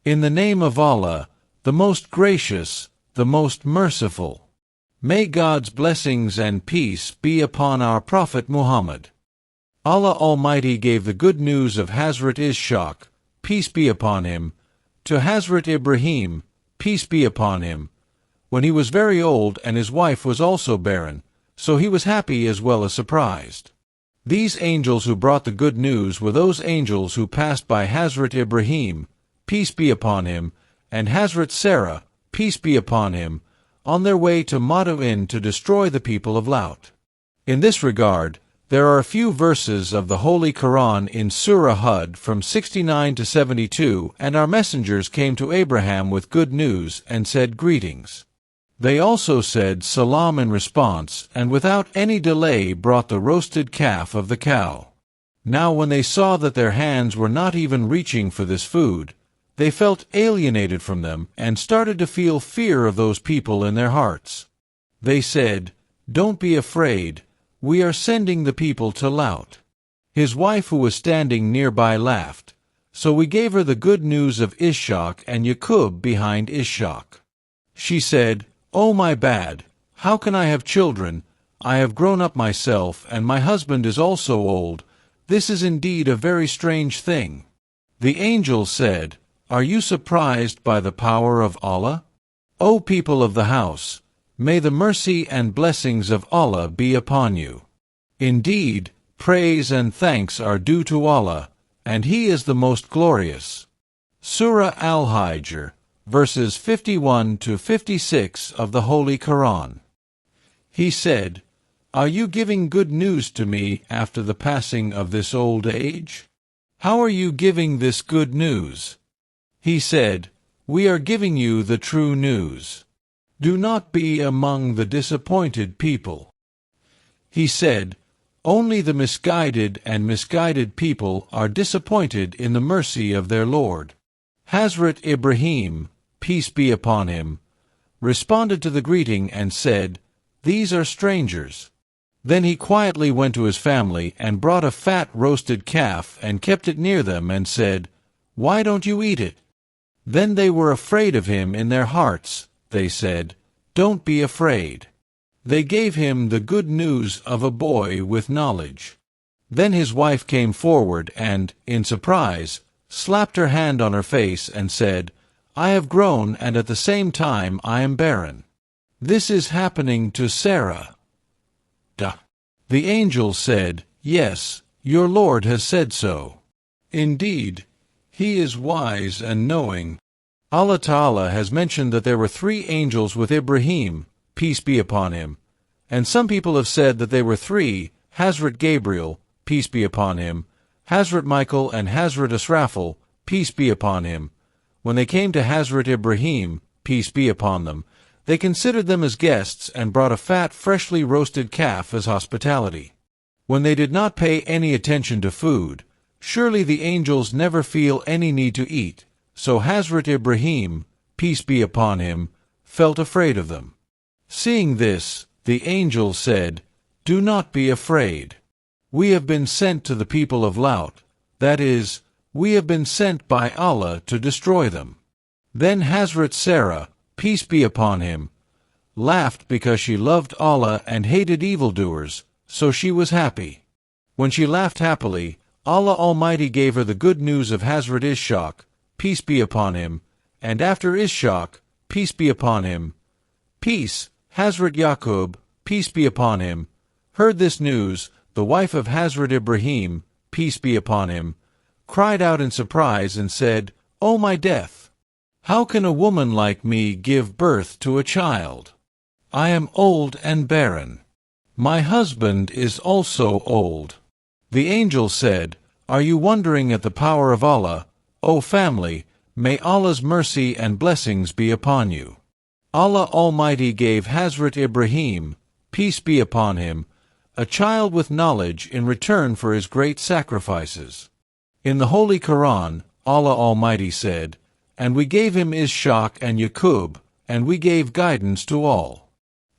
In the name of Allah, the most gracious, the most merciful. May God's blessings and peace be upon our Prophet Muhammad. Allah Almighty gave the good news of Hazrat Ishaq, peace be upon him, to Hazrat Ibrahim, peace be upon him, when he was very old and his wife was also barren, so he was happy as well as surprised. These angels who brought the good news were those angels who passed by Hazrat Ibrahim, peace be upon him, and Hazrat Sarah, peace be upon him, on their way to Madain to destroy the people of Lut. In this regard, there are a few verses of the Holy Quran in Surah Hud from 69 to 72, and our messengers came to Abraham with good news and said greetings. They also said salam in response, and without any delay brought the roasted calf of the cow. Now when they saw that their hands were not even reaching for this food, they felt alienated from them and started to feel fear of those people in their hearts. They said, "Don't be afraid, we are sending the people to Lut." His wife who was standing nearby laughed, so we gave her the good news of Ishaq and Yaqub behind Ishaq. She said, "Oh my bad, how can I have children? I have grown up myself, and my husband is also old. This is indeed a very strange thing." The angel said, "Are you surprised by the power of Allah? O people of the house, may the mercy and blessings of Allah be upon you. Indeed, praise and thanks are due to Allah, and He is the most glorious." Surah Al-Hijr, verses 51 to 56 of the Holy Quran. He said, "Are you giving good news to me after the passing of this old age? How are you giving this good news?" He said, "We are giving you the true news. Do not be among the disappointed people." He said, "Only the misguided and misguided people are disappointed in the mercy of their Lord." Hazrat Ibrahim, peace be upon him, responded to the greeting and said, "These are strangers." Then he quietly went to his family and brought a fat roasted calf and kept it near them and said, "Why don't you eat it?" Then they were afraid of him in their hearts. They said, "Don't be afraid." They gave him the good news of a boy with knowledge. Then his wife came forward and, in surprise, slapped her hand on her face and said, "I have grown and at the same time I am barren. This is happening to Sarah." The angel said, "Yes, your Lord has said so. Indeed, He is wise and knowing." Allah Ta'ala has mentioned that there were 3 angels with Ibrahim, peace be upon him, and some people have said that they were 3, Hazrat Gabriel, peace be upon him, Hazrat Michael and Hazrat Asrafil, peace be upon him. When they came to Hazrat Ibrahim, peace be upon them, they considered them as guests and brought a fat, freshly roasted calf as hospitality. When they did not pay any attention to food, surely the angels never feel any need to eat, so Hazrat Ibrahim, peace be upon him, felt afraid of them. Seeing this, the angel said, "Do not be afraid. We have been sent to the people of Lut, that is, we have been sent by Allah to destroy them." Then Hazrat Sarah, peace be upon him, laughed because she loved Allah and hated evildoers, so she was happy. When she laughed happily, Allah Almighty gave her the good news of Hazrat Ishaq, peace be upon him, and after Ishaq, peace be upon him, Hazrat Yaqub, peace be upon him, heard this news. The wife of Hazrat Ibrahim, peace be upon him, cried out in surprise and said, "O my death! How can a woman like me give birth to a child? I am old and barren. My husband is also old." The angel said, "Are you wondering at the power of Allah? O family, may Allah's mercy and blessings be upon you." Allah Almighty gave Hazrat Ibrahim, peace be upon him, a child with knowledge in return for his great sacrifices. In the Holy Quran, Allah Almighty said, "And we gave him Ishaq and Yaqub, and we gave guidance to all."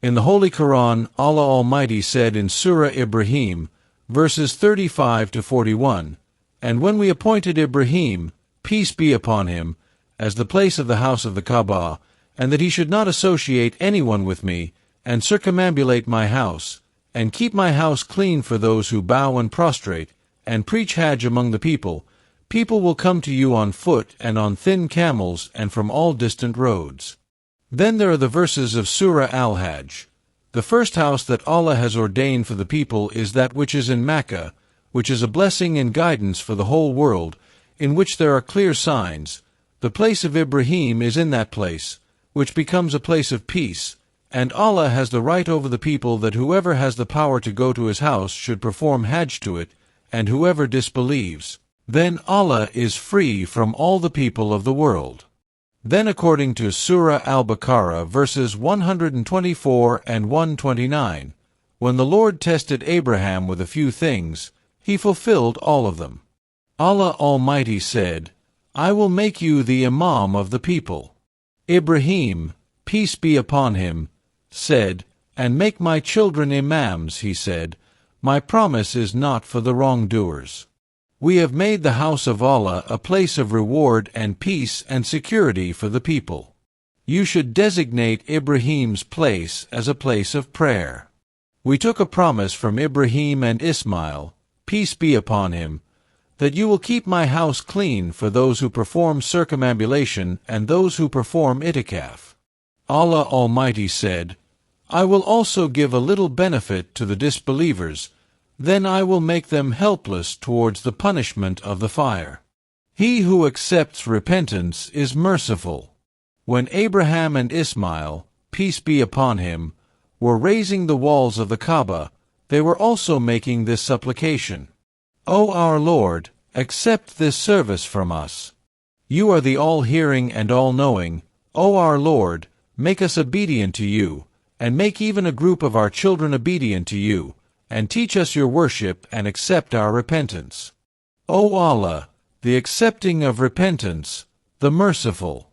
In the Holy Quran, Allah Almighty said in Surah Ibrahim, verses 35 to 41, "And when we appointed Ibrahim, peace be upon him, as the place of the house of the Kaaba, and that he should not associate anyone with me, and circumambulate my house, and keep my house clean for those who bow and prostrate, and preach Hajj among the people, people will come to you on foot and on thin camels and from all distant roads. Then there are the verses of Surah Al-Hajj. The first house that Allah has ordained for the people is that which is in Mecca, which is a blessing and guidance for the whole world, in which there are clear signs. The place of Ibrahim is in that place, which becomes a place of peace, and Allah has the right over the people that whoever has the power to go to his house should perform Hajj to it, and whoever disbelieves, then Allah is free from all the people of the world. Then according to Surah Al-Baqarah verses 124 and 129, when the Lord tested Abraham with a few things, he fulfilled all of them. Allah Almighty said, I will make you the Imam of the people. Ibrahim, peace be upon him, said, and make my children imams, he said, my promise is not for the wrongdoers. We have made the house of Allah a place of reward and peace and security for the people. You should designate Ibrahim's place as a place of prayer. We took a promise from Ibrahim and Ismail, peace be upon him, that you will keep my house clean for those who perform circumambulation and those who perform itikaf. Allah Almighty said, I will also give a little benefit to the disbelievers, then I will make them helpless towards the punishment of the fire. He who accepts repentance is merciful. When Abraham and Ismail, peace be upon him, were raising the walls of the Kaaba, they were also making this supplication. O our Lord, accept this service from us. You are the all-hearing and all-knowing. O our Lord, make us obedient to you, and make even a group of our children obedient to you, and teach us your worship and accept our repentance. O Allah, the accepting of repentance, the merciful.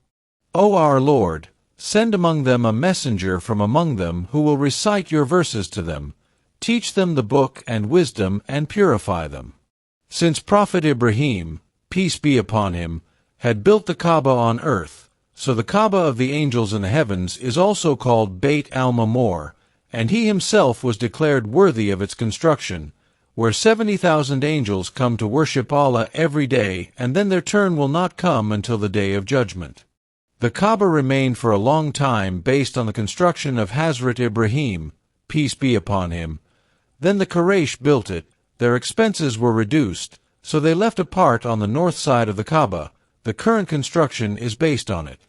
O our Lord, send among them a messenger from among them who will recite your verses to them, teach them the book and wisdom and purify them. Since Prophet Ibrahim, peace be upon him, had built the Kaaba on earth, so the Kaaba of the angels in the heavens is also called Beit al-Mamur, and he himself was declared worthy of its construction, where 70,000 angels come to worship Allah every day, and then their turn will not come until the day of judgment. The Kaaba remained for a long time based on the construction of Hazrat Ibrahim, peace be upon him. Then the Quraysh built it, their expenses were reduced, so they left a part on the north side of the Kaaba. The current construction is based on it.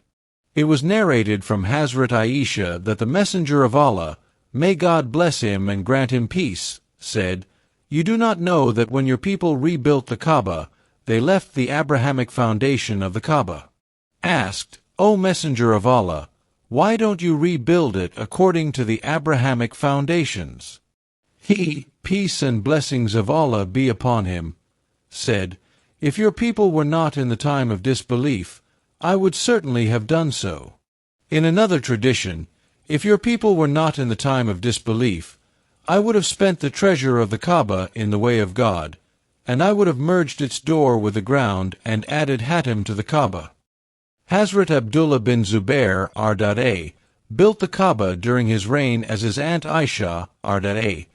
It was narrated from Hazrat Aisha that the Messenger of Allah, may God bless him and grant him peace, said, You do not know that when your people rebuilt the Kaaba, they left the Abrahamic foundation of the Kaaba. Asked, O Messenger of Allah, why don't you rebuild it according to the Abrahamic foundations? He, peace and blessings of Allah be upon him, said, If your people were not in the time of disbelief, I would certainly have done so. In another tradition, if your people were not in the time of disbelief, I would have spent the treasure of the Kaaba in the way of God, and I would have merged its door with the ground and added Hatim to the Kaaba. Hazrat Abdullah bin Zubair R.A. built the Kaaba during his reign as his aunt Aisha R.A.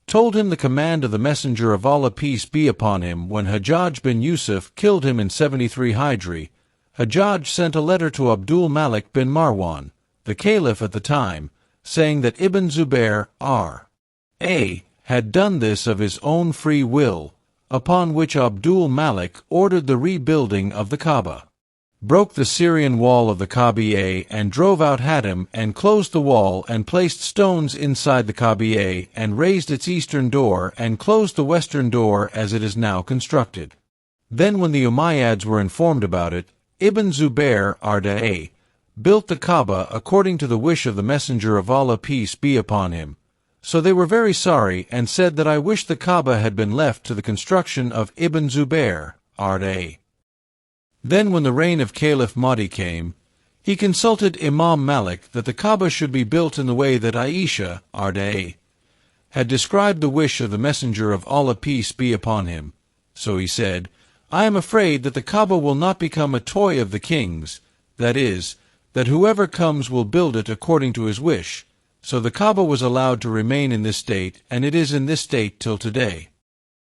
told him the command of the Messenger of Allah peace be upon him when Hajjaj bin Yusuf killed him in 73 Hijri. Hajjaj sent a letter to Abdul Malik bin Marwan, the caliph at the time, saying that Ibn Zubair R.A. had done this of his own free will, upon which Abdul Malik ordered the rebuilding of the Kaaba, broke the Syrian wall of the Kaaba and drove out Hatim and closed the wall and placed stones inside the Kaaba and raised its eastern door and closed the western door as it is now constructed. Then when the Umayyads were informed about it, Ibn Zubair R.A. built the Kaaba according to the wish of the Messenger of Allah peace be upon him. So they were very sorry and said that I wish the Kaaba had been left to the construction of Ibn Zubair R.A. Then when the reign of Caliph Mahdi came, he consulted Imam Malik that the Kaaba should be built in the way that Aisha R.A. had described the wish of the Messenger of Allah peace be upon him. So he said, I am afraid that the Kaaba will not become a toy of the kings, that is, that whoever comes will build it according to his wish. So the Kaaba was allowed to remain in this state, and it is in this state till today.